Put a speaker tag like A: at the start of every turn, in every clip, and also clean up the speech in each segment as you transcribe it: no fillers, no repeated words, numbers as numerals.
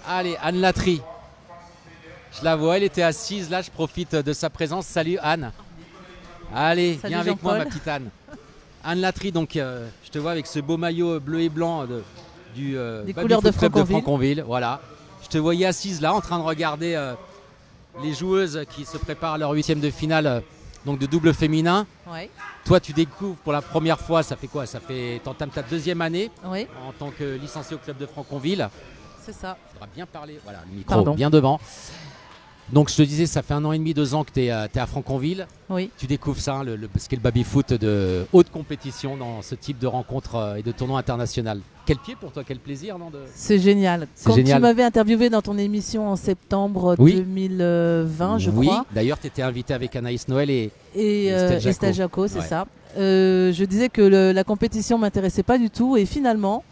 A: Allez, Anne Latry. Je la vois, elle était assise. Là, je profite de sa présence. Salut Anne. Allez,
B: Salut
A: viens avec moi, ma
B: Jean-Paul.
A: petite Anne. Anne Latry, donc je te vois avec ce beau maillot bleu et blanc du
B: Des couleurs
A: Baby-Foot
B: de
A: Club de
B: Franconville.
A: Franconville. Voilà. Je te voyais assise là en train de regarder les joueuses qui se préparent à leur huitième de finale donc de double féminin.
B: Oui,
A: Toi, tu découvres pour la première fois, ça fait quoi? Ça fait, t'entames ta deuxième année
B: oui,
A: en tant que licencié au club de Franconville.
B: c'est ça.
A: Il faudra bien parler. Voilà, le micro
B: Pardon.
A: bien devant. Donc je te disais, ça fait 1 an et demi, 2 ans que tu es, à Franconville.
B: Oui.
A: Tu découvres ça, hein, ce qu'est le baby-foot de haute compétition dans ce type de rencontre et de tournoi international. Quel pied pour toi, quel plaisir, non
B: C'est génial.
A: C'est
B: Quand
A: génial.
B: tu m'avais interviewé dans ton émission en septembre
A: Oui.
B: 2020, je
A: Oui,
B: crois,
A: d'ailleurs, tu étais invité avec Anaïs Noël et
B: et
A: Estelle Jacot.
B: Estelle Jacot, c'est
A: Ouais.
B: ça. Je disais que la compétition m'intéressait pas du tout, et finalement,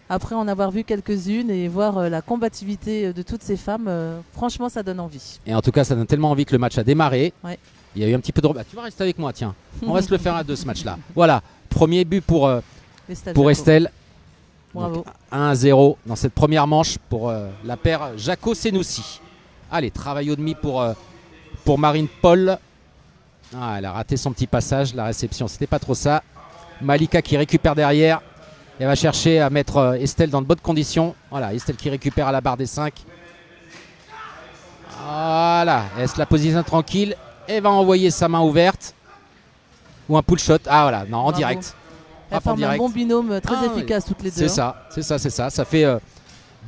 B: après en avoir vu quelques-unes et voir la combativité de toutes ces femmes, franchement, ça donne envie.
A: Et en tout cas, ça donne tellement envie que le match a démarré.
B: Ouais.
A: Il y a eu un petit peu de... tu vas rester avec moi, tiens. On va se le faire à deux, ce match-là. Voilà, premier but pour
B: Jacot.
A: Estelle.
B: Bravo.
A: 1-0 dans cette première manche pour la paire Jacot-Senoussi. Allez, travail au demi pour Marine Paul. Ah, elle a raté son petit passage, la réception, c'était pas trop ça. Malika qui récupère derrière. Elle va chercher à mettre Estelle dans de bonnes conditions. Voilà, Estelle qui récupère à la barre des 5. Voilà, elle laisse la position tranquille. Et va envoyer sa main ouverte. Ou un pull shot. Ah voilà, non, en
B: Bravo.
A: direct.
B: Elles
A: Frappe en
B: forment un
A: direct.
B: bon binôme très
A: Ah,
B: efficace toutes les deux.
A: C'est ça, c'est ça, c'est ça. Ça fait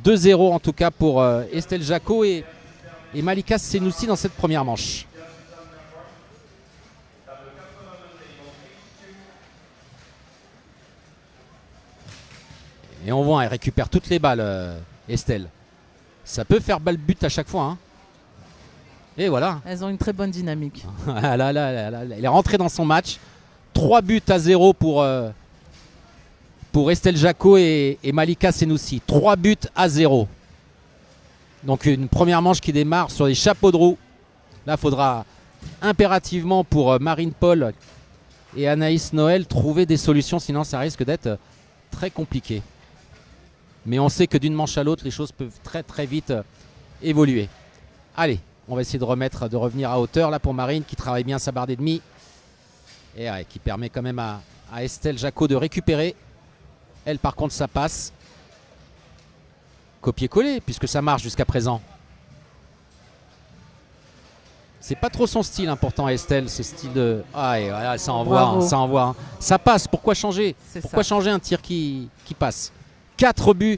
A: 2-0 en tout cas pour Estelle Jacot et Malika Senoussi dans cette première manche. Et on voit, elle récupère toutes les balles, Estelle. Ça peut faire balle but à chaque fois. Hein. Et voilà.
B: Elles ont une très bonne dynamique.
A: Elle est rentrée dans son match. 3-0 pour Estelle Jacot et Malika Senoussi. 3-0. Donc une première manche qui démarre sur les chapeaux de roue. Là, il faudra impérativement pour Marine Paul et Anaïs Noël trouver des solutions, sinon ça risque d'être très compliqué. Mais on sait que d'une manche à l'autre, les choses peuvent très très vite évoluer. Allez, on va essayer de revenir à hauteur là pour Marine qui travaille bien sa barre d'ennemis et qui permet quand même à Estelle Jacot de récupérer. Elle par contre ça passe. Copier-coller puisque ça marche jusqu'à présent. C'est pas trop son style important Estelle, ce style de... Ah et voilà, ça envoie,
B: Bravo.
A: ça envoie. Hein. Ça passe, pourquoi changer?
B: C'est
A: Pourquoi
B: ça.
A: changer un tir qui passe? 4-0.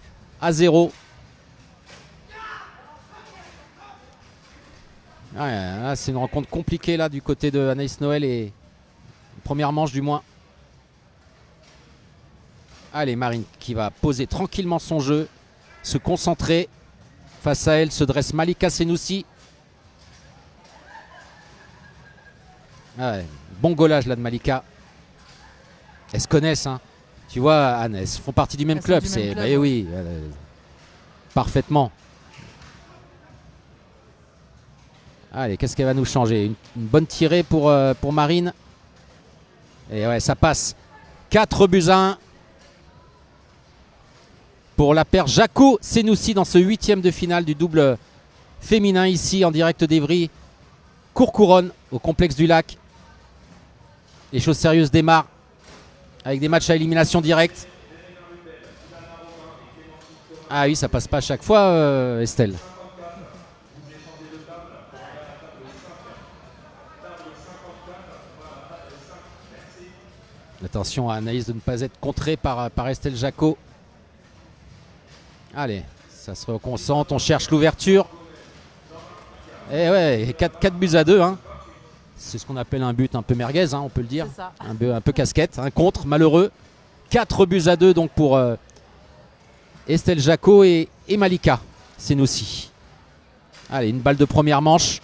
A: Ouais, c'est une rencontre compliquée là du côté de Anaïs Noël et première manche du moins. Allez, Marine qui va poser tranquillement son jeu, se concentrer. Face à elle se dresse Malika Senoussi. Ouais, bon gaulage là de Malika. Elles se connaissent, hein. Tu vois, Anne, elles font partie du même
B: Elles sont
A: club.
B: du même club,
A: Bah, oui, parfaitement. Allez, qu'est-ce qu'elle va nous changer? Une bonne tirée pour Marine. Et ouais, ça passe. 4-1 pour la paire Jacot-Senoussi dans ce 8e de finale du double féminin ici en direct d'Evry. Courcouronne au complexe du Lac. Les choses sérieuses démarrent avec des matchs à élimination directe. Ah oui, ça passe pas à chaque fois, Estelle. Attention à Anaïs de ne pas être contrée par Estelle Jacot. Allez, ça se reconcentre, on cherche l'ouverture. Et ouais, 4-2. Hein. C'est ce qu'on appelle un but un peu merguez, hein, on peut le dire.
B: C'est ça.
A: Un peu casquette, un contre, malheureux. 4-2 donc pour Estelle Jacot et Malika Senoussi. Allez, une balle de première manche.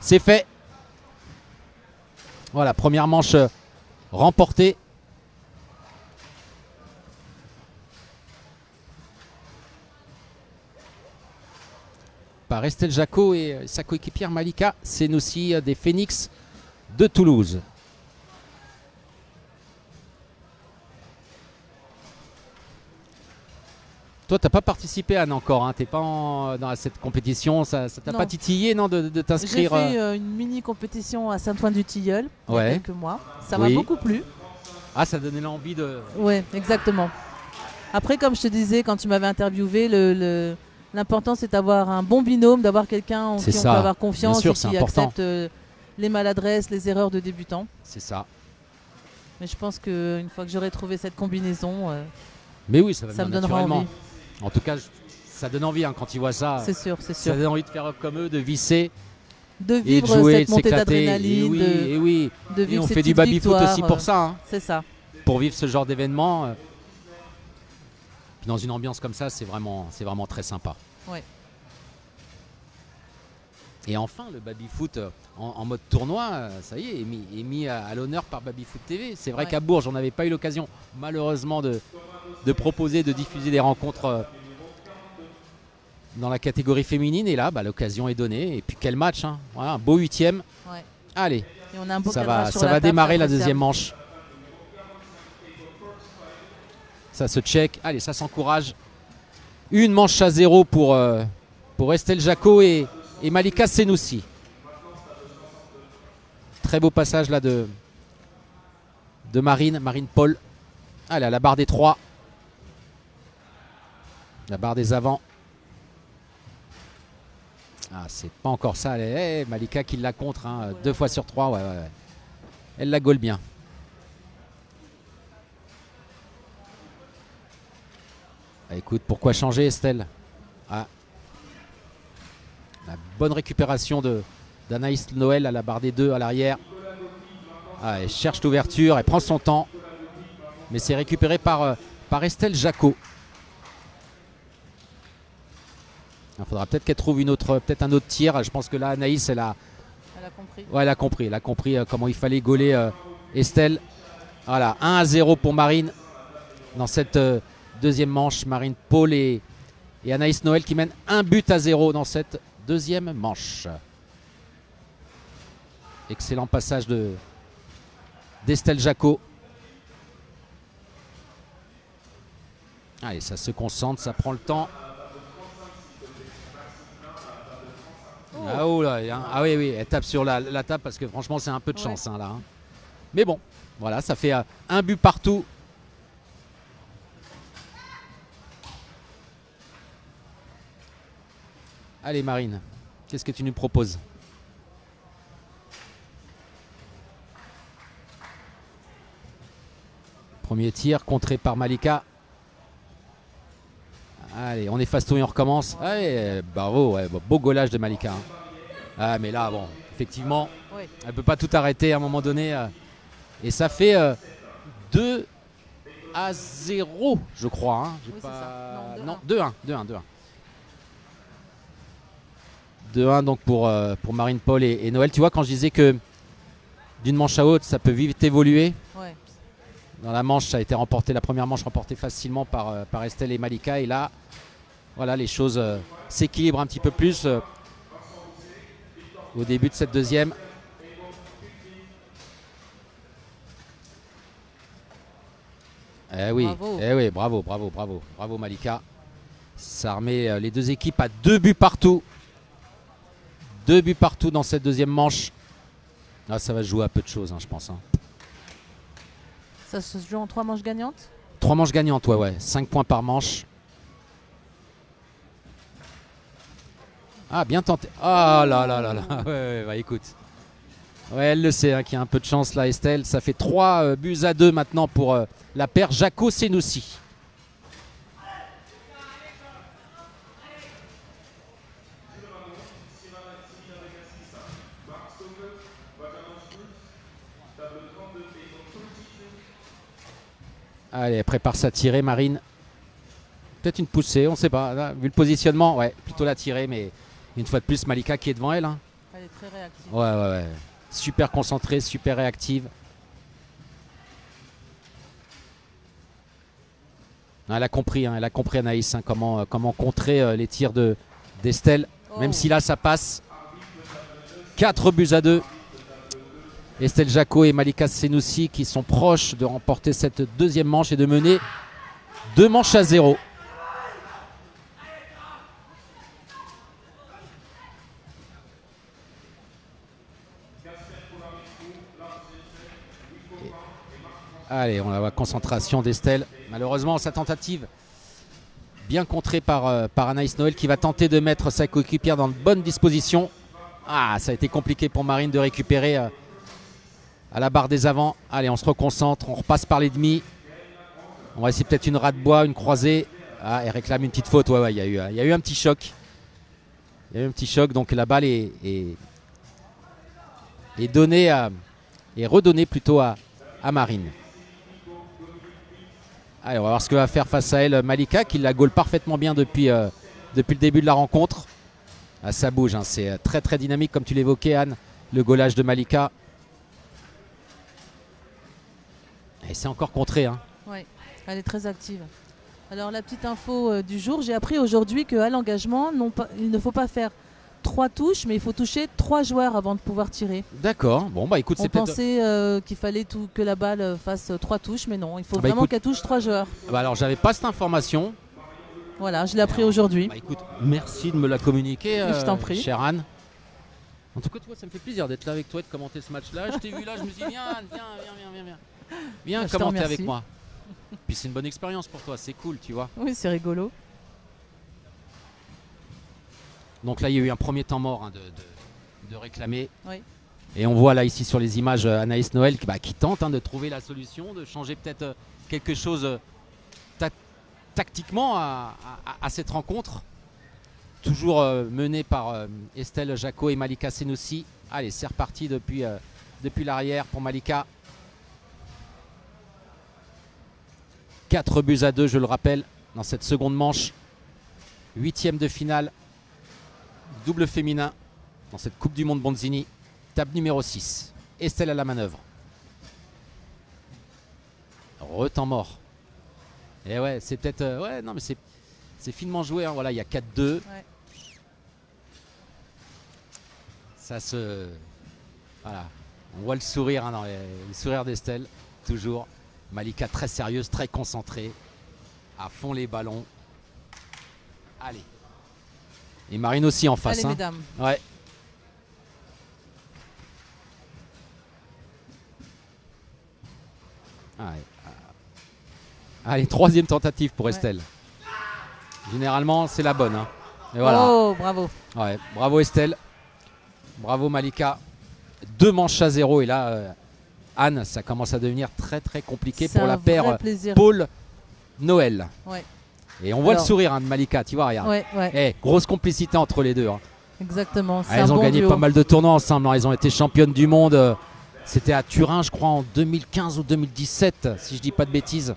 A: C'est fait. Voilà, première manche remportée. Par Estelle Jacot et sa coéquipière Malika Senoussi des Phoenix de Toulouse. Toi, t'as pas participé, Anne, encore. Hein. T'es pas dans cette compétition. Ça t'a
B: Non.
A: pas titillé, non, de
B: J'ai
A: t'inscrire
B: fait une mini compétition à Saint-Ouen-du-Tilleul il y a
A: Ouais.
B: quelques mois. Ça m'a
A: Oui.
B: beaucoup plu.
A: Ah, ça donnait l'envie de.
B: Oui, exactement. Après, comme je te disais quand tu m'avais interviewé, l'important c'est d'avoir un bon binôme, d'avoir quelqu'un en
A: C'est
B: qui on
A: ça.
B: peut avoir confiance
A: Bien sûr,
B: et
A: c'est
B: qui
A: important.
B: accepte les maladresses, les erreurs de débutants.
A: C'est ça.
B: Mais je pense qu'une fois que j'aurai trouvé cette combinaison,
A: Mais oui, ça va
B: ça me
A: venir
B: donnera
A: naturellement.
B: envie.
A: En tout cas, ça donne envie hein, quand tu vois ça.
B: C'est sûr, c'est
A: Ça
B: sûr.
A: donne envie de faire comme eux, de visser
B: De
A: et de
B: vivre
A: jouer,
B: cette
A: de
B: montée
A: s'éclater. Et
B: d'adrénaline,
A: oui, et oui.
B: de
A: Et
B: vivre
A: on
B: ces
A: fait du
B: petites
A: baby-foot aussi
B: victoires,
A: pour ça. Hein.
B: C'est ça.
A: Pour vivre ce genre d'événement. Puis dans une ambiance comme ça, c'est vraiment très sympa.
B: Ouais.
A: Et enfin, le baby-foot en mode tournoi, ça y est, est mis à l'honneur par Baby-Foot TV. C'est vrai
B: Ouais.
A: qu'à Bourges, on n'avait pas eu l'occasion, malheureusement, de proposer, de diffuser des rencontres dans la catégorie féminine. Et là, l'occasion est donnée. Et puis quel match, hein. Voilà, un beau 8e.
B: Ouais.
A: Allez,
B: Et on a un beau
A: ça
B: cadrage
A: va,
B: sur
A: ça
B: la
A: va
B: table,
A: démarrer la
B: appréciable.
A: deuxième manche. Ça se check. Allez, ça s'encourage. Une manche à 0 pour Estelle Jacot et Malika Senoussi. Très beau passage là de Marine Paul. Allez, à la barre des 3. La barre des avants. Ah, c'est pas encore ça. Allez, Malika qui la contre. Hein, 2 fois sur 3. Ouais. Elle la gaule bien. Ah, écoute, pourquoi changer, Estelle? Ah. La bonne récupération d'Anaïs Noël à la barre des 2 à l'arrière. Ah, elle cherche l'ouverture, elle prend son temps. Mais c'est récupéré par Estelle Jacot. Il faudra peut-être qu'elle trouve peut-être un autre tir. Je pense que là, Anaïs, elle a
B: compris.
A: Ouais, elle a compris comment il fallait gauler Estelle. Voilà, 1-0 pour Marine dans cette deuxième manche. Marine Paul et Anaïs Noël qui mènent 1-0 dans cette deuxième manche. Excellent passage d'Estelle Jacot. Allez, ça se concentre, ça prend le temps. Ah, oh là, hein. Ah oui, elle tape sur la table parce que franchement c'est un peu de chance hein, là. Hein. Mais bon, voilà, ça fait un but partout. Allez Marine, qu'est-ce que tu nous proposes? Premier tir contré par Malika. Allez, on efface tout et on recommence. Allez, bravo, ouais, beau gaulage de Malika. Hein. Ah, mais là, bon, effectivement,
B: Oui.
A: elle ne peut pas tout arrêter à un moment donné. Et ça fait 2-0, je crois. Hein.
B: Oui, c'est ça.
A: Non,
B: Non,
A: 2-1. 2-1 donc pour Marine Paul et Noël. Tu vois, quand je disais que d'une manche à l'autre, ça peut vite évoluer.
B: Ouais.
A: Dans la manche, ça a été remporté, la première manche remportée facilement par Estelle et Malika. Et là, voilà, les choses s'équilibrent un petit peu plus au début de cette deuxième. Eh oui, bravo Malika. Ça remet les deux équipes à 2 buts partout. 2 buts partout dans cette deuxième manche. Ah, ça va se jouer à peu de choses, hein, je pense. Hein.
B: Ça se joue en 3 manches gagnantes?
A: 3 manches gagnantes, ouais. 5 points par manche. Ah, bien tenté. Ah là. Ouais, bah écoute. Ouais, elle le sait, hein, qu'il y a un peu de chance là, Estelle. Ça fait 3 buts à 2 maintenant pour la paire Jacot-Senoussi. Allez, elle prépare sa tirée, Marine. Peut-être une poussée, on ne sait pas. Là, vu le positionnement, ouais, plutôt la tirée, mais une fois de plus, Malika qui est devant elle. Hein.
B: Elle est très réactive.
A: Ouais. Super concentrée, super réactive. Elle a compris Anaïs, hein, comment contrer les tirs d'Estelle. Même si là, ça passe. 4 buts à 2. Estelle Jacot et Malika Senoussi qui sont proches de remporter cette deuxième manche et de mener 2 manches à 0. Allez, on la voit, concentration d'Estelle. Malheureusement, sa tentative bien contrée par Anaïs Noël qui va tenter de mettre sa coéquipière dans de bonnes dispositions. Ah, ça a été compliqué pour Marine de récupérer à la barre des avants. Allez, on se reconcentre, on repasse par les demi. On va essayer peut-être une ras de bois, une croisée. Ah, elle réclame une petite faute. Ouais, il y a eu un petit choc. Il y a eu un petit choc, donc la balle est donnée et redonnée plutôt à Marine. Allez, on va voir ce que va faire face à elle Malika, qui la gaule parfaitement bien depuis le début de la rencontre. Ah, ça bouge, hein, c'est très très dynamique comme tu l'évoquais Anne, le gaulage de Malika. Et c'est encore contré. Hein.
B: Oui, elle est très active. Alors la petite info du jour, j'ai appris aujourd'hui qu'à l'engagement, il ne faut pas faire 3 touches, mais il faut toucher 3 joueurs avant de pouvoir tirer.
A: D'accord, bon bah écoute,
B: on
A: c'est peut-être...
B: pensait qu'il fallait que la balle fasse 3 touches, mais non, il faut vraiment qu'elle touche 3 joueurs.
A: Bah alors j'avais pas cette information.
B: Voilà, je l'ai appris aujourd'hui.
A: Bah écoute, merci de me la communiquer,
B: je t'en prie.
A: chère Anne. En tout cas, toi, ça me fait plaisir d'être là avec toi et de commenter ce match-là. Je t'ai vu là, je me suis dit, viens Anne, viens. Viens commenter avec moi. Puis c'est une bonne expérience pour toi, c'est cool, tu vois.
B: Oui, c'est rigolo.
A: Donc là, il y a eu un premier temps mort hein, de réclamer.
B: Oui.
A: Et on voit là ici sur les images Anaïs Noël qui tente hein, de trouver la solution, de changer peut-être quelque chose tactiquement à cette rencontre. Toujours menée par Estelle Jacot et Malika Senoussi. Allez, c'est reparti depuis l'arrière pour Malika. 4-2, je le rappelle, dans cette seconde manche. 8e de finale. Double féminin dans cette Coupe du Monde Bonzini. Table numéro 6. Estelle à la manœuvre. Retemps mort. Et ouais, c'est peut-être... ouais, non, mais c'est finement joué. Hein. Voilà, il y a 4-2. Ouais. Ça se... Voilà. On voit le sourire hein, dans le sourire d'Estelle. Toujours. Malika très sérieuse, très concentrée. À fond les ballons. Allez. Et Marine aussi en face.
B: Allez,
A: hein.
B: mesdames.
A: Ouais. Allez, 3e tentative pour Estelle. Généralement, c'est la bonne. Hein. Et voilà.
B: Oh, bravo.
A: Ouais, bravo Estelle. Bravo Malika. 2 manches à 0. Et là, Anne, ça commence à devenir très très compliqué pour la paire Paul Noël.
B: Ouais.
A: Et on voit le sourire hein, de Malika, tu vois, regarde.
B: Ouais.
A: Grosse complicité entre les deux. Hein.
B: Exactement.
A: Elles ont gagné pas mal de tournois ensemble. Hein. Elles ont été championnes du monde. C'était à Turin, je crois, en 2015 ou 2017, si je dis pas de bêtises.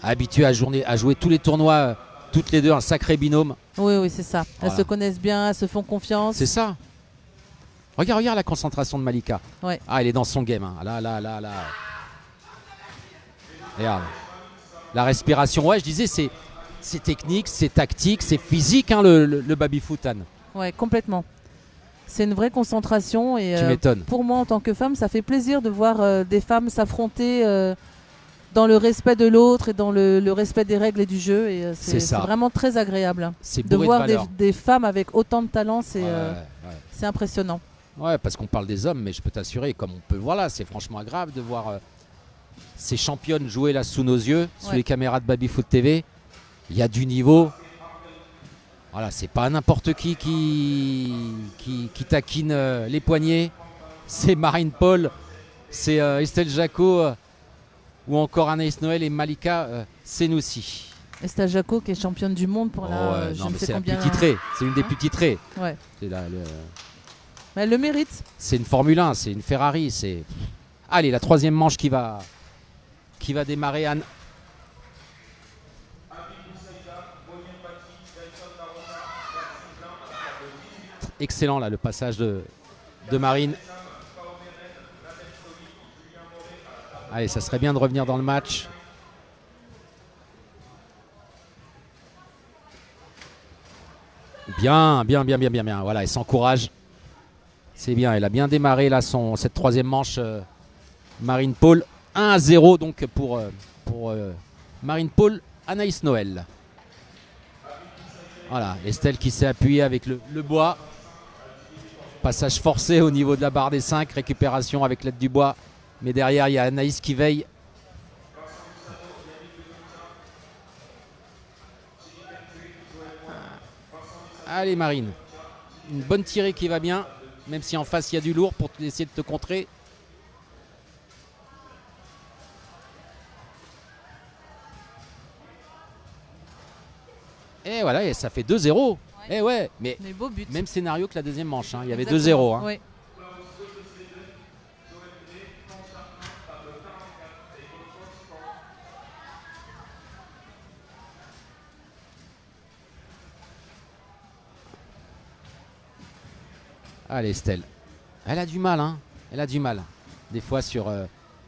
A: Habituées à jouer tous les tournois, toutes les deux, un sacré binôme.
B: Oui, c'est ça. Elles se connaissent bien, elles se font confiance.
A: C'est ça. Regarde la concentration de Malika.
B: Ouais.
A: Ah, elle est dans son game. Hein. Là. Regarde. La respiration, ouais, je disais, c'est technique, c'est tactique, c'est physique, hein, le baby-foot, Anne.
B: Ouais, complètement. C'est une vraie concentration. Et
A: tu m'étonnes.
B: Pour moi, en tant que femme, ça fait plaisir de voir des femmes s'affronter dans le respect de l'autre et dans le respect des règles et du jeu. Et c'est vraiment très agréable. De voir des femmes avec autant de talent, c'est impressionnant.
A: Ouais, parce qu'on parle des hommes, mais je peux t'assurer, comme on peut le voir là, c'est franchement agréable de voir ces championnes jouer là sous nos yeux, sous les caméras de Babyfoot TV. Il y a du niveau. Voilà, c'est pas n'importe qui taquine les poignets. C'est Marine Paul, c'est Estelle Jacot ou encore Anaïs Noël et Malika Senoussi.
B: Estelle Jacot qui est championne du monde pour la
A: je ne sais combien. C'est une des plus titrées.
B: Ouais.
A: C'est
B: Mais elle le mérite.
A: C'est une Formule 1, c'est une Ferrari. Allez, la 3e manche qui va démarrer, Anne. Excellent là le passage de Marine. Allez, ça serait bien de revenir dans le match. Bien. Voilà, elle s'encourage. C'est bien, elle a bien démarré là cette 3e manche. Marine Paul. 1-0 donc pour Marine Paul, Anaïs Noël. Voilà, Estelle qui s'est appuyée avec le bois. Passage forcé au niveau de la barre des 5. Récupération avec l'aide du bois. Mais derrière, il y a Anaïs qui veille. Allez Marine. Une bonne tirée qui va bien. Même si en face, il y a du lourd pour essayer de te contrer. Et voilà, et ça fait 2-0. Et ouais, mais
B: beau but.
A: Même scénario que la deuxième manche. Hein. Il y avait 2-0. Hein.
B: Oui.
A: Allez Estelle. Elle a du mal. Hein. Elle a du mal. Des fois sur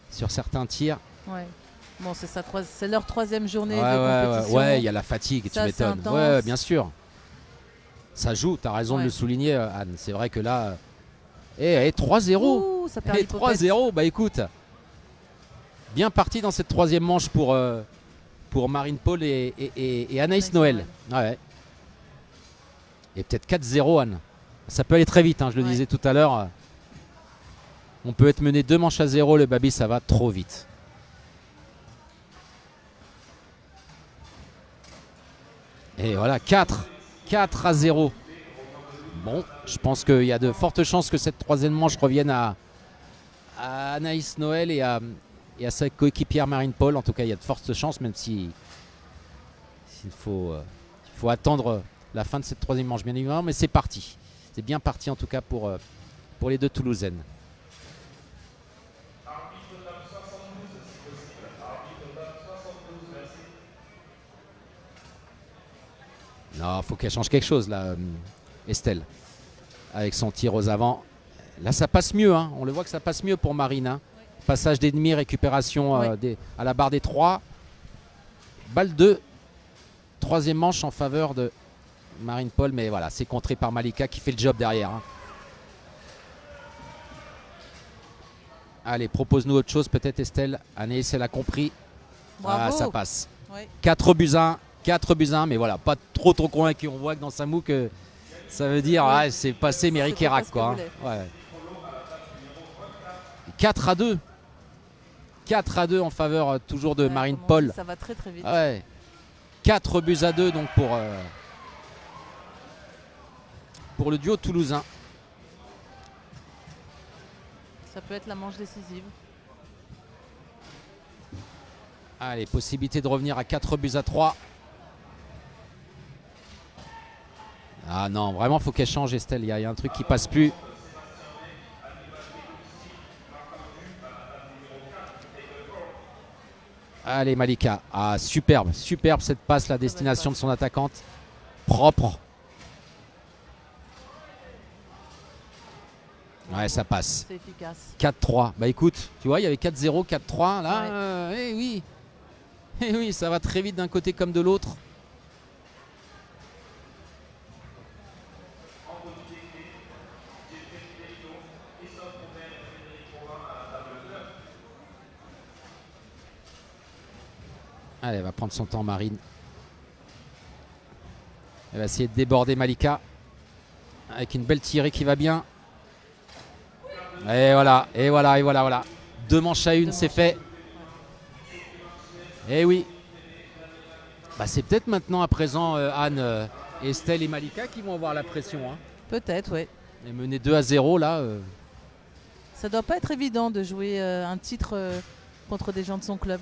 A: certains tirs.
B: Ouais. Bon, c'est leur troisième journée de compétition.
A: Ouais, il y a la fatigue, tu m'étonnes. Ouais, bien sûr. Ça joue, tu as raison de le souligner, Anne. C'est vrai que là. Et 3-0.
B: Et
A: 3-0, bah écoute. Bien parti dans cette troisième manche pour Marine Paul et Anaïs Noël. Ouais. Et peut-être 4-0, Anne. Ça peut aller très vite, hein, je le disais tout à l'heure. On peut être mené 2 manches à 0, le baby, ça va trop vite. Et voilà, 4-0. Bon, je pense qu'il y a de fortes chances que cette troisième manche revienne à Anaïs Noël et à sa coéquipière Marine Paul. En tout cas, il y a de fortes chances, même si il faut attendre la fin de cette troisième manche, bien évidemment. Mais c'est parti. C'est bien parti, en tout cas, pour les deux Toulousaines. Non, faut qu'elle change quelque chose là, Estelle. Avec son tir aux avant. Là, ça passe mieux. Hein. On le voit que ça passe mieux pour Marine. Hein. Passage d'ennemi, récupération à la barre des 3. Balle 2. Troisième manche en faveur de Marine Paul. Mais voilà, c'est contré par Malika qui fait le job derrière. Hein. Allez, propose-nous autre chose peut-être, Estelle. Anaïs, elle a compris. Ah, ça passe. 4-1. 4-1, mais voilà, pas trop convaincu. On voit que dans Samou que ça veut dire c'est passé Méric Erac, quoi. Hein. Ouais. 4-2. 4-2 en faveur toujours de Marine Paul.
B: Ça va très très vite.
A: Ouais. 4-2 donc pour le duo toulousain.
B: Ça peut être la manche décisive.
A: Allez, possibilité de revenir à 4-3. Ah non, vraiment, faut qu'elle change, Estelle. Il y a un truc qui passe plus. Allez, Malika. Ah, superbe cette passe, la destination de son attaquante. Propre. Ouais, ça passe.
B: C'est efficace.
A: 4-3. Bah écoute, tu vois, il y avait 4-0, 4-3. Là, oui. Eh oui, ça va très vite d'un côté comme de l'autre. Allez, elle va prendre son temps, Marine. Elle va essayer de déborder Malika. Avec une belle tirée qui va bien. Et voilà. 2 manches à 1, c'est fait. Et oui. Bah, c'est peut-être maintenant à présent Anne, Estelle et Malika qui vont avoir la pression. Hein.
B: Peut-être, oui.
A: Et mener 2-0 là.
B: Ça doit pas être évident de jouer un titre contre des gens de son club.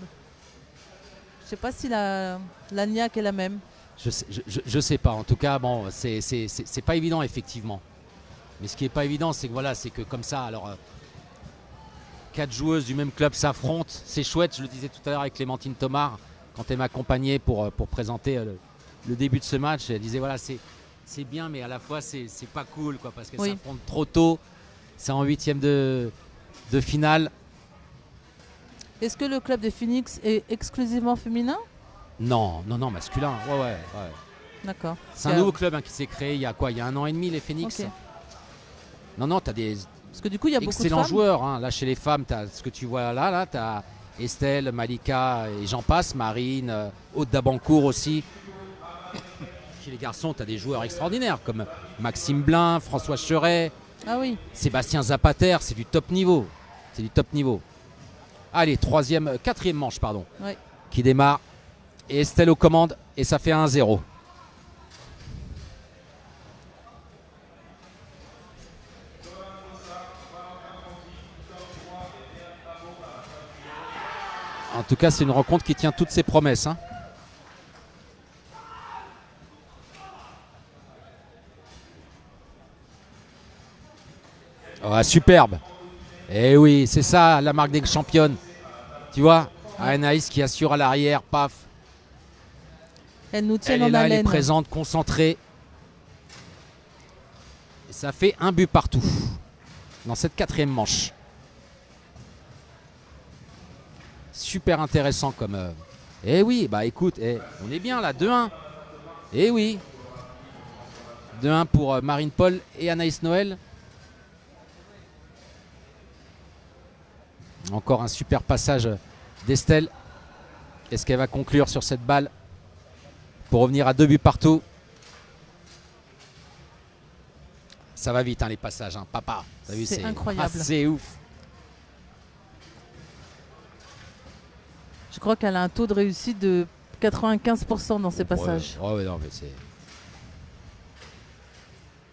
B: Je sais pas si la niaque est la même.
A: Je sais pas. En tout cas, bon, c'est pas évident effectivement. Mais ce qui est pas évident, c'est que voilà, c'est que comme ça, alors 4 joueuses du même club s'affrontent. C'est chouette. Je le disais tout à l'heure avec Clémentine Thomard quand elle m'accompagnait pour présenter le début de ce match. Elle disait voilà, c'est bien, mais à la fois c'est pas cool quoi, parce qu'elles s'affrontent trop tôt. C'est en 8e de finale.
B: Est-ce que le club des Phoenix est exclusivement féminin?
A: Non, masculin. Ouais.
B: D'accord.
A: C'est un nouveau club qui s'est créé il y a 1 an et demi, les Phoenix.
B: Okay.
A: Non, tu as des
B: parce que du coup, il y a
A: excellents
B: beaucoup de
A: joueurs. Hein. Là, chez les femmes, tu as ce que tu vois là tu as Estelle, Malika et j'en passe, Marine, Aude Dabancourt aussi. Chez les garçons, tu as des joueurs extraordinaires comme Maxime Blin, François Cheret,
B: Ah oui.
A: Sébastien Zapater, c'est du top niveau. C'est du top niveau. Allez, quatrième manche, pardon.
B: Ouais.
A: Qui démarre. Et Estelle aux commandes. Et ça fait 1-0. En tout cas, c'est une rencontre qui tient toutes ses promesses. Hein. Oh, superbe. Et oui, c'est ça la marque des championnes. Tu vois, Anaïs qui assure à l'arrière, paf.
B: Elle nous tient
A: en haleine. Elle est présente, concentrée. Et ça fait 1 but partout dans cette quatrième manche. Super intéressant comme... Eh oui, bah écoute, on est bien là, 2-1. Eh oui. 2-1 pour Marine Paul et Anaïs Noël. Encore un super passage d'Estelle. Est-ce qu'elle va conclure sur cette balle pour revenir à 2 buts partout? Ça va vite, hein, les passages, hein. Papa.
B: C'est incroyable.
A: C'est ouf.
B: Je crois qu'elle a un taux de réussite de 95% dans ses passages.
A: Ouais, non, mais c'est...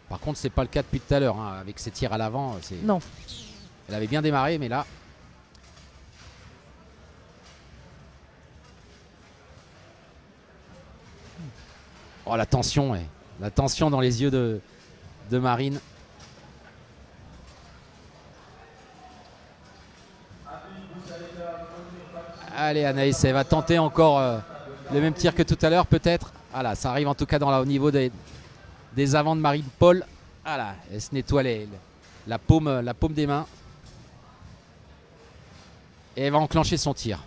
A: Par contre, c'est pas le cas depuis tout à l'heure. Hein. Avec ses tirs à l'avant,
B: non.
A: Elle avait bien démarré, mais là... Oh, la tension, la tension dans les yeux de Marine. Allez, Anaïs, elle va tenter encore le même tir que tout à l'heure, peut-être. Voilà, ça arrive en tout cas au niveau des avants de Marine Paul. Voilà, elle se nettoie la paume des mains. Et elle va enclencher son tir.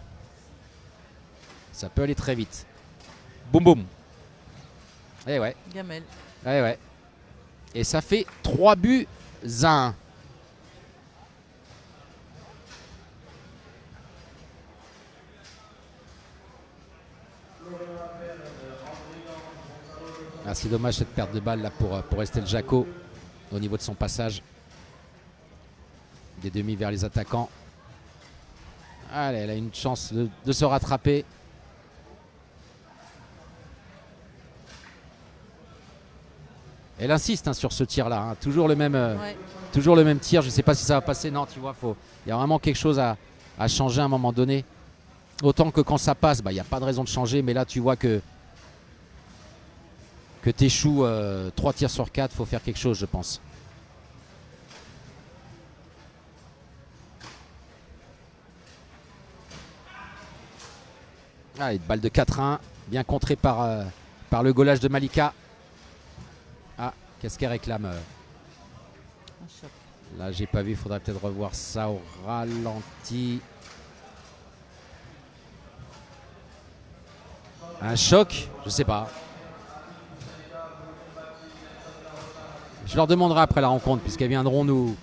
A: Ça peut aller très vite. Boum, boum. Eh ouais.
B: Gamelle.
A: Eh ouais. Et ça fait 3 buts à 1. Ah, c'est dommage cette perte de balle là pour Estelle Jacot au niveau de son passage. Des demi vers les attaquants. Allez, elle a une chance de se rattraper. Elle insiste sur ce tir-là. Hein. Toujours le même tir. Je ne sais pas si ça va passer. Non, tu vois, il y a vraiment quelque chose à changer à un moment donné. Autant que quand ça passe, il n'y a pas de raison de changer. Mais là, tu vois que tu échoues 3 tirs sur 4. Il faut faire quelque chose, je pense. Allez, balle de 4-1. Bien contrée par le gaulage de Malika. Ah, qu'est-ce qu'elle réclame? Là, j'ai pas vu. Il faudrait peut-être revoir ça au ralenti. Un choc? Je sais pas. Je leur demanderai après la rencontre, puisqu'elles viendront nous...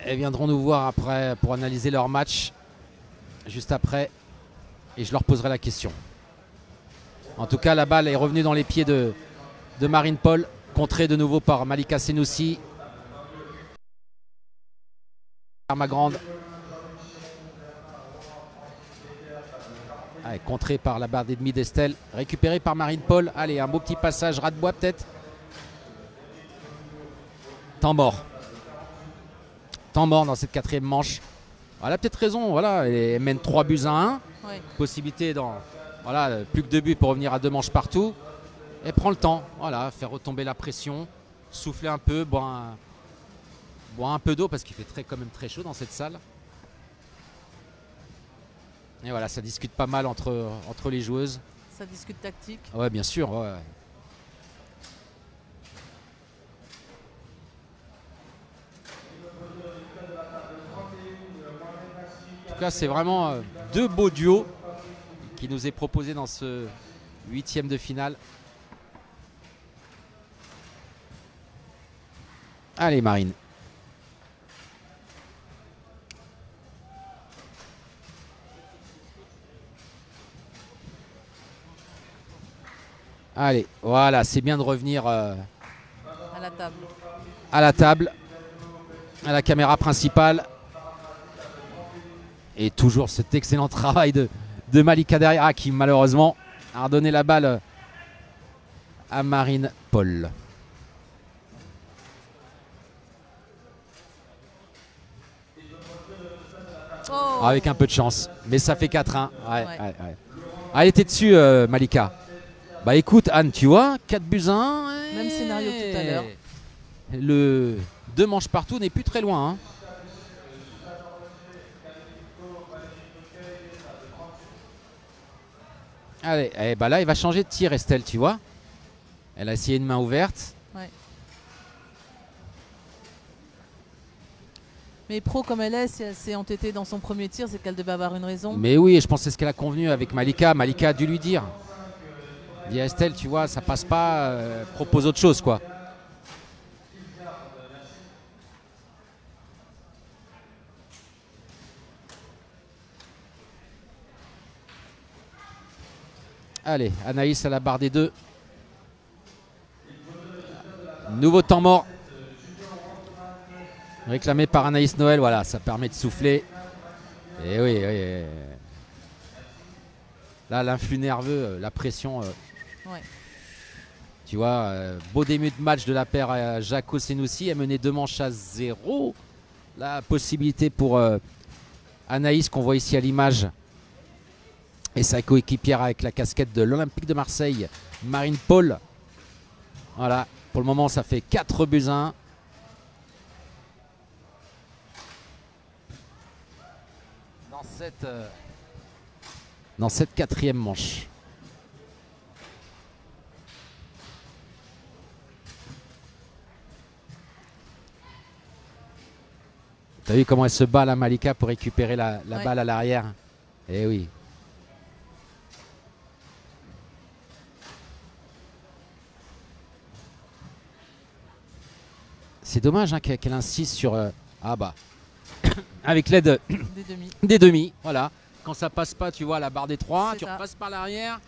A: Elles viendront nous voir après pour analyser leur match. Juste après. Et je leur poserai la question. En tout cas, la balle est revenue dans les pieds de Marine Paul. Contrée de nouveau par Malika Senoussi. Ma grande. Allez, contrée par la barre d'ennemi d'Estelle. Récupérée par Marine Paul. Allez, un beau petit passage. Ras de bois peut-être. Temps mort. Temps mort dans cette quatrième manche. Elle a peut-être raison. Voilà, elle mène 3 buts à 1.
B: Oui.
A: Possibilité dans... Voilà, plus que 2 buts pour revenir à 2 manches partout. Et prend le temps. Voilà, faire retomber la pression. Souffler un peu. Boire un peu d'eau parce qu'il fait quand même très chaud dans cette salle. Et voilà, ça discute pas mal entre les joueuses.
B: Ça discute tactique.
A: Ouais, bien sûr. Ouais. En tout cas, c'est vraiment 2 beaux duos qui nous est proposé dans ce 8e de finale. Allez, Marine. Allez, voilà, c'est bien de revenir À la table. À la caméra principale. Et toujours cet excellent travail de Malika derrière, qui malheureusement a redonné la balle à Marine Paul.
B: Oh.
A: Avec un peu de chance. Mais ça fait 4-1. Ouais. Ah, elle était dessus, Malika. Bah écoute, Anne, tu vois, 4 buts à 1.
B: Même scénario que tout à l'heure.
A: Le 2 manches partout n'est plus très loin. Hein. Allez, bah là, il va changer de tir, Estelle, tu vois. Elle a essayé une main ouverte.
B: Ouais. Mais pro comme elle est, si elle s'est entêtée dans son premier tir, c'est qu'elle devait avoir une raison.
A: Mais oui, je pense que c'est ce qu'elle a convenu avec Malika. Malika a dû lui dire. Dis à Estelle, tu vois, ça passe pas, propose autre chose, quoi. Allez, Anaïs à la barre des 2. Nouveau temps mort. Réclamé par Anaïs Noël, voilà, ça permet de souffler. Et oui. Là, l'influx nerveux, la pression.
B: Ouais.
A: Tu vois, beau début de match de la paire Jaco Senoussi. Elle menait 2 manches à 0. La possibilité pour Anaïs, qu'on voit ici à l'image, et sa coéquipière avec la casquette de l'Olympique de Marseille, Marine Paul. Voilà, pour le moment, ça fait 4 buts à 1. Dans cette 4e manche. T'as vu comment elle se bat, la Malika, pour récupérer la balle à l'arrière? Eh oui. C'est dommage, hein, qu'elle insiste sur... ah bah, avec l'aide des demi. Voilà. Quand ça passe pas, tu vois, la barre des 3, tu repasses par l'arrière.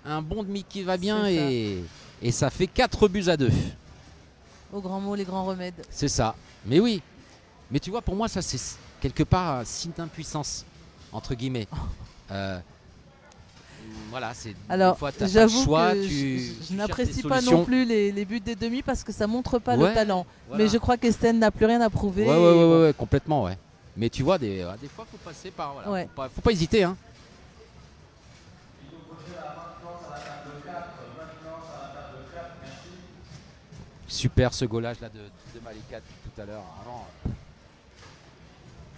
A: Un bon demi qui va bien et ça fait 4 buts à 2.
B: Au grand mot, les grands remèdes.
A: C'est ça. Mais oui. Mais tu vois, pour moi, ça c'est quelque part un signe d'impuissance, entre guillemets. Voilà, c'est
B: alors, j'avoue que je n'apprécie pas non plus les buts des demi parce que ça montre pas le talent. Voilà. Mais je crois qu'Estelle n'a plus rien à prouver.
A: Ouais, complètement, ouais. Mais tu vois, des fois, faut passer par. Voilà, faut pas hésiter, hein. Super ce golage là de Malika tout à l'heure.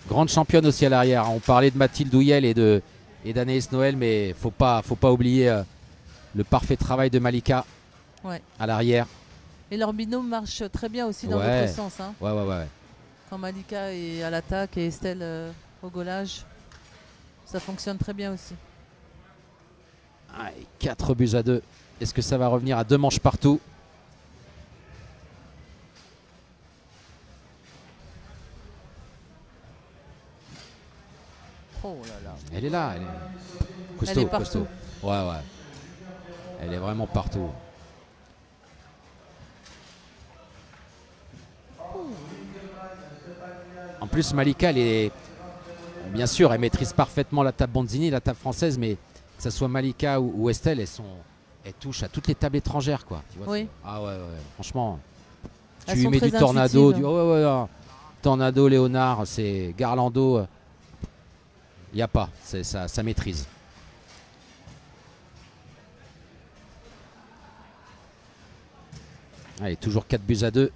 A: Grande championne aussi à l'arrière. On parlait de Mathilde Houyel et d'Anaïs Noël, mais faut pas oublier le parfait travail de Malika à l'arrière.
B: Et leur binôme marche très bien aussi dans l'autre sens. Hein.
A: Ouais.
B: Quand Malika est à l'attaque et Estelle au golage, ça fonctionne très bien aussi.
A: 4 buts à 2. Est-ce que ça va revenir à 2 manches partout?
B: Oh là là.
A: Elle est là, elle est costaud,
B: elle est partout.
A: Ouais. Elle est vraiment partout. En plus, Malika, elle est... Bien sûr, elle maîtrise parfaitement la table Bonzini, la table française, mais que ce soit Malika ou Estelle, elles touchent à toutes les tables étrangères, quoi. Tu vois,
B: oui.
A: Ah ouais. Franchement, tu lui mets du Tornado, Tornado, Léonard, c'est Garlando. Il n'y a pas, ça maîtrise. Allez, toujours 4 buts à 2.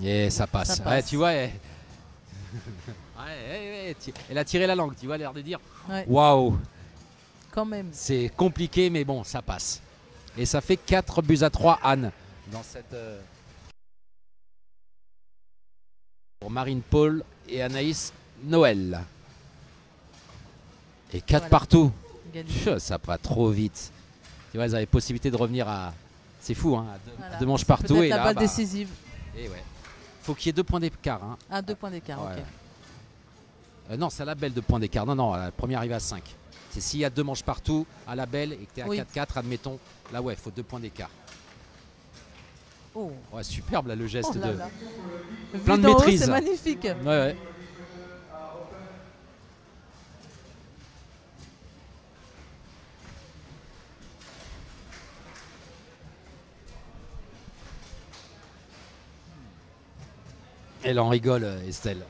A: Et ça passe. Ouais, tu vois, elle a tiré la langue, tu vois, l'air de dire waouh.
B: Quand même.
A: C'est compliqué, mais bon, ça passe. Et ça fait 4 buts à 3, Anne, dans cette. Pour Marine Paul et Anaïs Noël. Et 4 partout. Ça va trop vite. Tu vois, elles avaient possibilité de revenir à C'est fou, hein, voilà. Deux manches partout. Et
B: la
A: là,
B: balle décisive.
A: Et ouais. Faut qu'il y ait 2 points d'écart. Hein.
B: Ah, 2 points d'écart,
A: ouais.
B: Ok.
A: Non, c'est à la belle 2 points d'écart. Non, la première arrive à 5. C'est s'il y a 2 manches partout, à la belle, et que tu es à 4-4, admettons. Là, ouais, il faut 2 points d'écart.
B: Oh.
A: Ouais, superbe, là, le geste de...
B: Plein de maîtrise. C'est magnifique.
A: Ouais. Elle en rigole, Estelle. «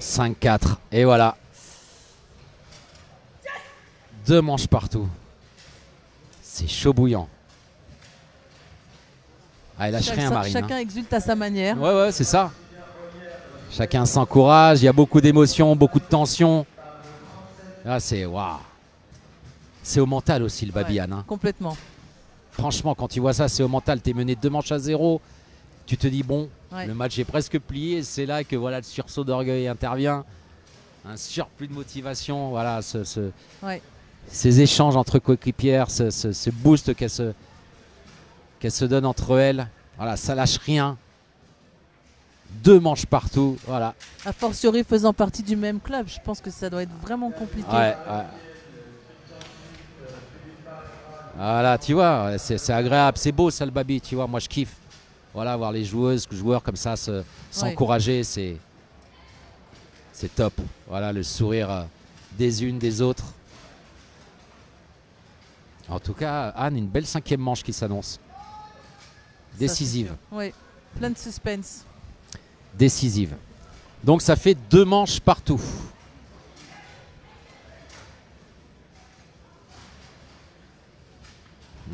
A: 5-4 » et voilà. 2 manches partout. C'est chaud bouillant. Ah, elle lâche rien, Marine.
B: Chacun exulte à sa manière.
A: Ouais, c'est ça. Chacun s'encourage. Il y a beaucoup d'émotions, beaucoup de tension. Là, c'est waouh. C'est au mental aussi, le Babi-Anne. Hein.
B: Complètement.
A: Franchement, quand tu vois ça, c'est au mental. Tu es mené 2 manches à 0. Tu te dis, bon, le match est presque plié. C'est là que voilà, le sursaut d'orgueil intervient. Un surplus de motivation. Voilà, ces échanges entre coéquipières, ce boost qu'elle se donne entre elles. Voilà, ça lâche rien. 2 manches partout. Voilà.
B: A fortiori faisant partie du même club, je pense que ça doit être vraiment compliqué.
A: Ouais. Voilà, tu vois, c'est agréable, c'est beau ça le Babi, tu vois, moi je kiffe. Voilà, voir les joueurs comme ça s'encourager, c'est top. Voilà, le sourire des unes, des autres. En tout cas, Anne, une belle 5e manche qui s'annonce. Décisive.
B: Oui, plein de suspense.
A: Décisive. Donc ça fait 2 manches partout.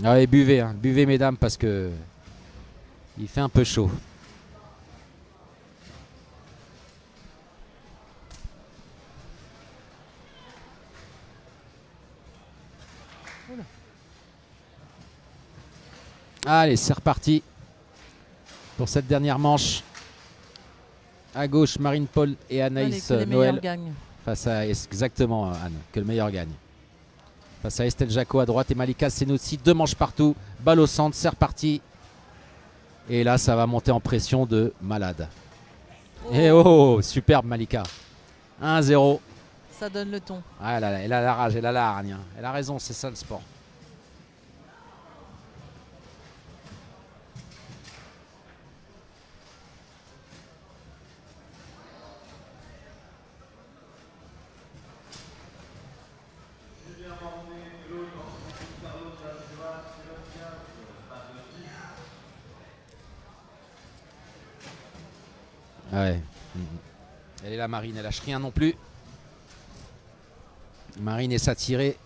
A: Allez, buvez, buvez mesdames parce que il fait un peu chaud. Allez, c'est reparti pour cette dernière manche. À gauche, Marine Paul et Anaïs Noël. Face à, exactement, Anne, que le meilleur gagne. Face à Estelle Jacot à droite et Malika Senoussi. 2 manches partout. Balle au centre, c'est reparti. Et là, ça va monter en pression de malade. Et oh, superbe Malika. 1-0.
B: Ça donne le ton.
A: Ah, elle a la rage, elle a la hargne. Elle a raison, c'est ça le sport. Ouais. Elle est là, Marine, elle lâche rien non plus. Marine est s'attirer.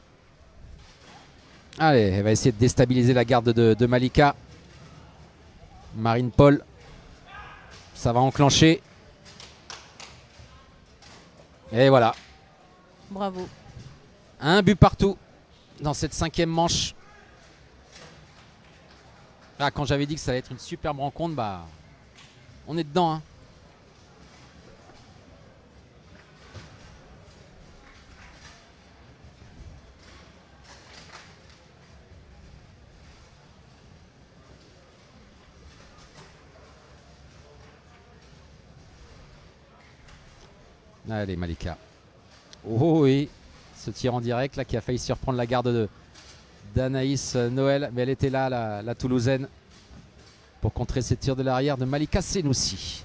A: Allez, elle va essayer de déstabiliser la garde de Malika. Marine Paul. Ça va enclencher. Et voilà.
B: Bravo.
A: 1 but partout dans cette 5e manche. Ah, quand j'avais dit que ça allait être une superbe rencontre, bah, on est dedans. Hein. Allez, Malika. Oh oui, ce tir en direct là qui a failli surprendre la garde d'Anaïs Noël, mais elle était là, la Toulousaine, pour contrer ces tirs de l'arrière de Malika Senoussi.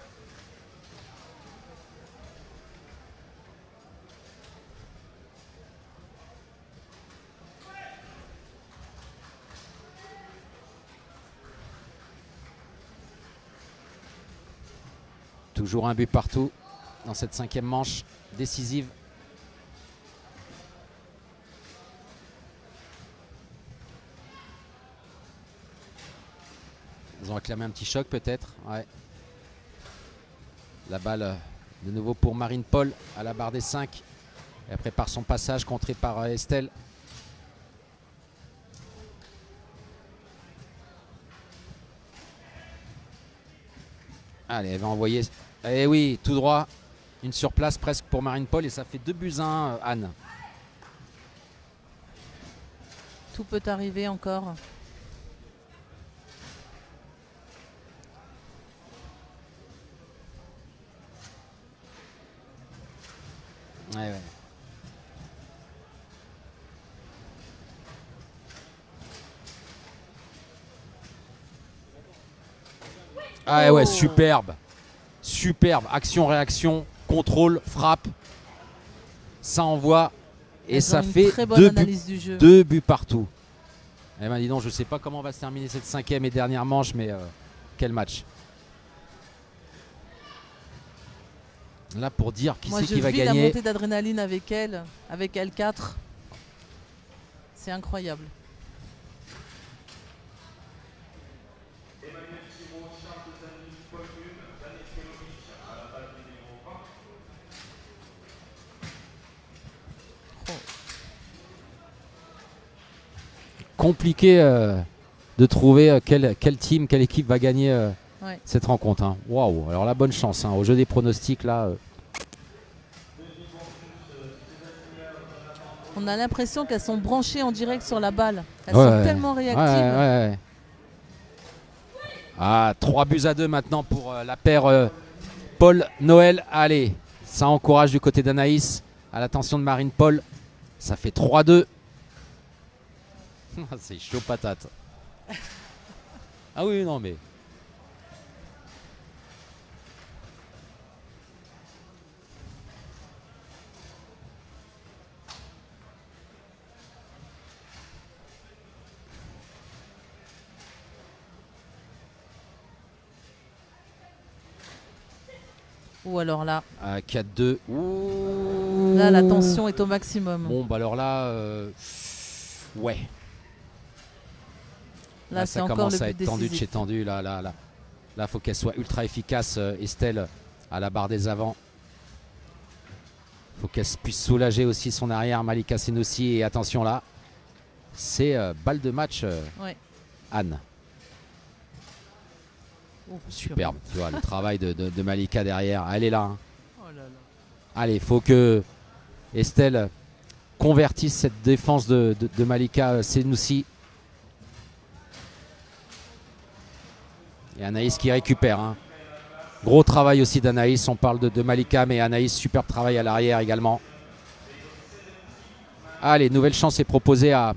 A: Toujours un but partout dans cette 5e manche décisive. Ils ont réclamé un petit choc peut-être. Ouais. La balle de nouveau pour Marine Paul à la barre des 5. Elle prépare son passage contré par Estelle. Allez, elle va envoyer. Eh oui, tout droit. Une surplace presque pour Marine Paul et ça fait 2-1, Anne.
B: Tout peut arriver encore.
A: Ouais. Ah ouais, superbe. Superbe. Action-réaction, contrôle, frappe. Ça envoie. Et ça fait 2 buts partout. Eh ben dis donc, je ne sais pas comment va se terminer cette 5e et dernière manche, mais quel match. Là pour dire qui c'est qui va gagner.
B: Moi je vis la montée d'adrénaline avec elle, avec L4. C'est incroyable.
A: Compliqué de trouver quelle team, quelle équipe va gagner cette rencontre. Hein. Waouh, alors la bonne chance au jeu des pronostics là.
B: On a l'impression qu'elles sont branchées en direct sur la balle. Elles sont tellement réactives.
A: Ah, 3-2 maintenant pour la paire Paul-Noël. Allez, ça encourage du côté d'Anaïs. À l'attention de Marine Paul. Ça fait 3-2. C'est chaud patate. Ah oui, non mais...
B: Ou alors là.
A: 4-2.
B: Là, la tension est au maximum.
A: Bon, bah alors là... ouais.
B: Là,
A: ça commence à être tendu de chez tendu. Là, faut qu'elle soit ultra efficace, Estelle, à la barre des avants. Faut qu'elle puisse soulager aussi son arrière, Malika Senoussi. Et attention là, c'est balle de match, Anne.
B: Oh,
A: superbe, tu vois, le travail de Malika derrière. Elle est là. Hein. Oh là là. Allez, faut que Estelle convertisse cette défense de Malika Senoussi. Et Anaïs qui récupère. Hein. Gros travail aussi d'Anaïs. On parle de Malika, mais Anaïs, superbe travail à l'arrière également. Allez, nouvelle chance est proposée à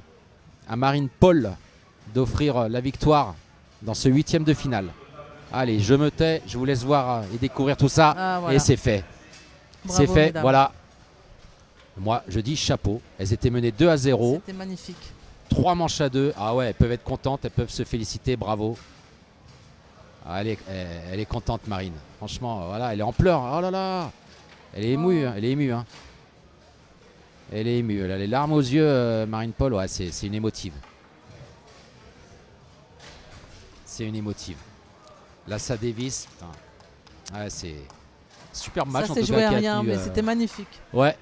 A: Marine Paul d'offrir la victoire dans ce 8e de finale. Allez, je me tais, je vous laisse voir et découvrir tout ça.
B: Ah, voilà.
A: Et c'est fait. C'est fait,
B: mesdames.
A: voilà. Moi, je dis chapeau. Elles étaient menées 2-0.
B: C'était magnifique.
A: 3 manches à 2. Ah ouais, elles peuvent être contentes, elles peuvent se féliciter, bravo. Ah, elle est contente, Marine. Franchement, voilà, elle est en pleurs. Oh là là, elle est émue, elle est émue. Hein. Elle est émue. Elle a les larmes aux yeux, Marine Paul. Ouais, c'est une émotive. C'est une émotive. Lassa Davis, ouais, c'est super match.
B: Ça s'est joué à rien, mais c'était magnifique.
A: Ouais.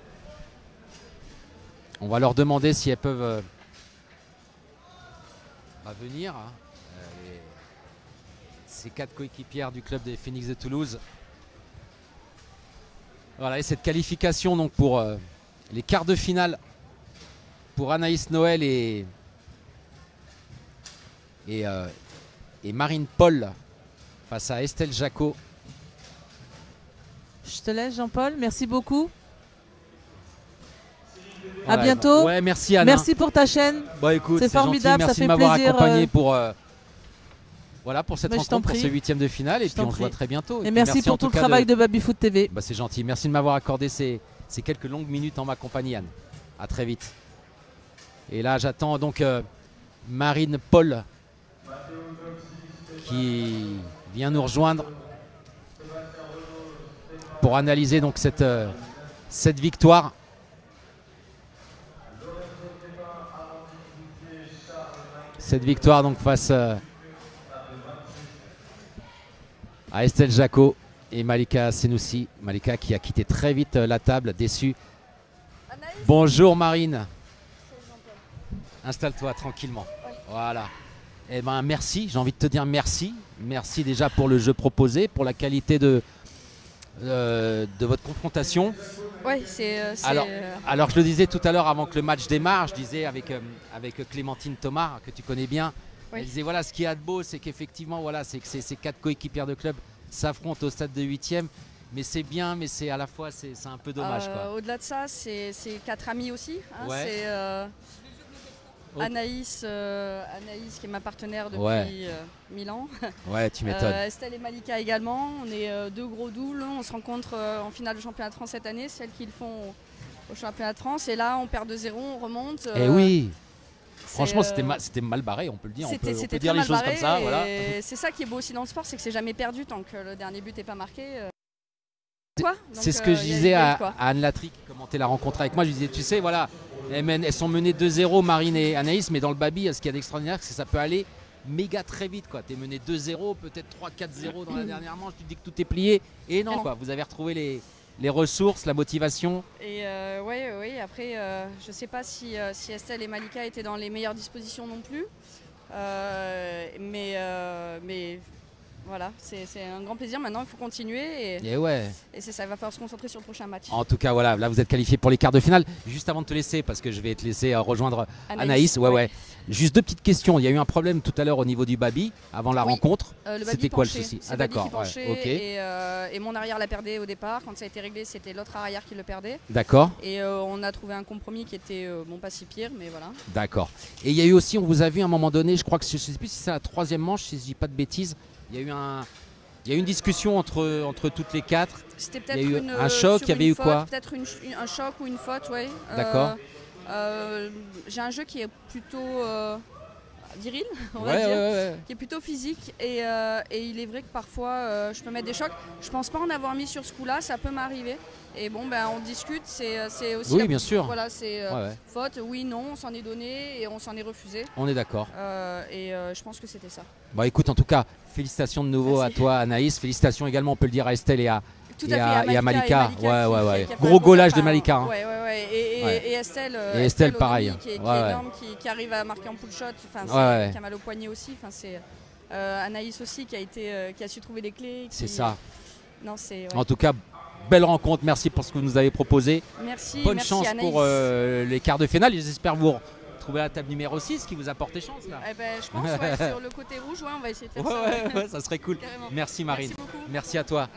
A: On va leur demander si elles peuvent venir. Hein. Ces 4 coéquipières du club des Phoenix de Toulouse. Voilà, et cette qualification donc pour les quarts de finale pour Anaïs Noël et Marine Paul face à Estelle Jacot.
B: Je te laisse, Jean-Paul. Merci beaucoup.
A: Voilà,
B: à bientôt.
A: Ouais, merci Anna.
B: Merci pour ta chaîne.
A: Bah, écoute,
B: c'est formidable,
A: gentil. Merci
B: ça fait
A: de m'avoir
B: plaisir.
A: Accompagné pour cette rencontre, pour ce 8e de finale. Et
B: je
A: puis on se voit très bientôt.
B: Et merci pour tout le travail de Babyfoot TV.
A: Bah, c'est gentil. Merci de m'avoir accordé ces quelques longues minutes en ma compagnie, Anne. À très vite. Et là, j'attends donc Marine Paul qui vient nous rejoindre pour analyser donc cette victoire. Cette victoire donc face à Estelle Jacot et Malika Senoussi. Malika qui a quitté très vite la table, déçue. Bonjour Marine. Installe-toi tranquillement. Ouais. Voilà. Eh ben merci, j'ai envie de te dire merci. Merci déjà pour le jeu proposé, pour la qualité de votre confrontation.
C: Ouais,
A: alors je le disais tout à l'heure avant que le match démarre, je disais avec Clémentine Thomas, que tu connais bien, oui. Elle disait voilà, ce qu'il y a de beau, c'est qu'effectivement voilà, c'est que ces 4 coéquipières de club s'affrontent au stade de 8e. Mais c'est bien, mais c'est à la fois c'est un peu dommage.
C: Au-delà de ça, c'est 4 amis aussi. Hein,
A: ouais.
C: C'est Anaïs qui est ma partenaire depuis 1000 ans.
A: Ouais, tu m'étonnes.
C: Estelle et Malika également. On est 2 gros doubles. On se rencontre en finale de championnat de France cette année, celles qui le font au championnat de France. Et là, on perd 2-0, on remonte.
A: Eh oui. Franchement, c'était mal barré, on peut le dire. On peut dire les choses comme ça. Voilà.
C: C'est ça qui est beau aussi dans le sport, c'est que c'est jamais perdu tant que le dernier but n'est pas marqué.
A: C'est ce que je disais à Anne Latry qui commentait la rencontre avec moi. Je disais, tu sais, voilà, elles sont menées 2-0, Marine et Anaïs, mais dans le baby, ce qu'il y a d'extraordinaire, c'est que ça peut aller méga très vite. Tu es mené 2-0, peut-être 3-4-0 dans la dernière manche, tu te dis que tout est plié. Et non, quoi, vous avez retrouvé les ressources, la motivation.
C: Et oui, après, je ne sais pas si Estelle et Malika étaient dans les meilleures dispositions non plus. Mais voilà, c'est un grand plaisir. Maintenant, il faut continuer et c'est ça, il va falloir se concentrer sur le prochain match.
A: En tout cas, voilà, là vous êtes qualifié pour les quarts de finale. Juste avant de te laisser, parce que je vais te laisser rejoindre Anaïs. Ouais. Juste 2 petites questions. Il y a eu un problème tout à l'heure au niveau du baby avant la rencontre. C'était quoi le souci?
C: Ah d'accord. Et mon arrière la perdait au départ. Quand ça a été réglé, c'était l'autre arrière qui le perdait.
A: D'accord.
C: Et on a trouvé un compromis qui était pas si pire, mais voilà.
A: D'accord. Et il y a eu aussi, on vous a vu à un moment donné, je crois que je ne sais plus si c'est la 3e manche, si je ne dis pas de bêtises. Il y a eu une discussion entre toutes les 4.
C: C'était peut-être
A: un choc, il y avait eu quoi?
C: Peut-être un choc ou une faute, oui.
A: D'accord.
C: J'ai un jeu qui est plutôt viril, on va dire, qui est plutôt physique. Et il est vrai que parfois, je peux mettre des chocs. Je pense pas en avoir mis sur ce coup-là, ça peut m'arriver. Et bon, on discute, c'est aussi...
A: Oui, bien sûr.
C: Voilà, c'est faute, oui, non, on s'en est donné et on s'en est refusé.
A: On est d'accord.
C: Je pense que c'était ça.
A: Bah écoute, en tout cas, félicitations de nouveau à toi, Anaïs. Félicitations également, on peut le dire, à Estelle et à Malika. Ouais. Gros gaulage de Malika. Hein.
C: Et
A: Estelle pareil.
C: Qui est énorme, qui arrive à marquer en pull shot, qui a mal au poignet aussi. C'est Anaïs aussi qui a su trouver les clés.
A: C'est ça.
C: Non,
A: en tout cas, belle rencontre. Merci pour ce que vous nous avez proposé.
C: Merci.
A: Bonne chance
C: Anaïs.
A: pour les quarts de finale. J'espère vous retrouver à la table numéro 6 qui vous a porté chance là.
C: Je pense sur le côté rouge, on va essayer de faire ça.
A: Ça serait cool.
C: Carrément.
A: Merci Marine.
C: Merci beaucoup.
A: Merci à toi.